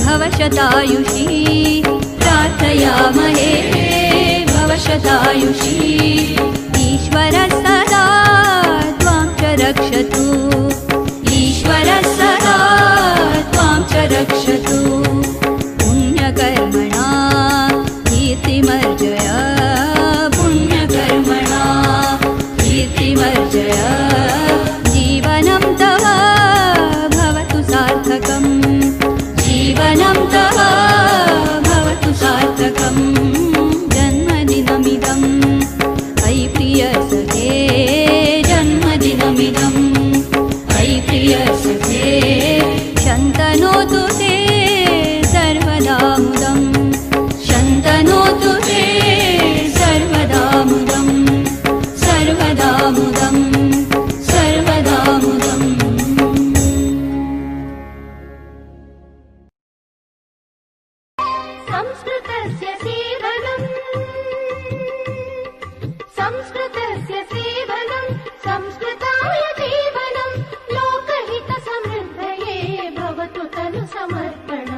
भवशतायुषी प्रार्थयामहे भवशतायुषी ईश्वरः सदा त्वां च रक्षतु ईश्वरः सदा त्वां च रक्षतु पुण्यकर्मणा कीर्तिमर्जय पुण्यकर्मणा कीर्तिमर्जय जीवनं तव भवतु सार्थकम् जीवनं तव भवतु सार्थकम् जन्मदिनमिदम् अयि प्रियसखे जन्मदिनमिदम् अयि प्रियसखे शन्तनोतु ते सर्वदा मुदम् शन्तनोतु ते सर्वदा मुदम् सर्वदा मुदम् सर्वदा मुदम् संस्कृतस्य सेवनम् संस्कृतस्य सेवनम् संस्कृताय जीवनम् लोकहित समृद्धये भवतु तनु समर्पणम्।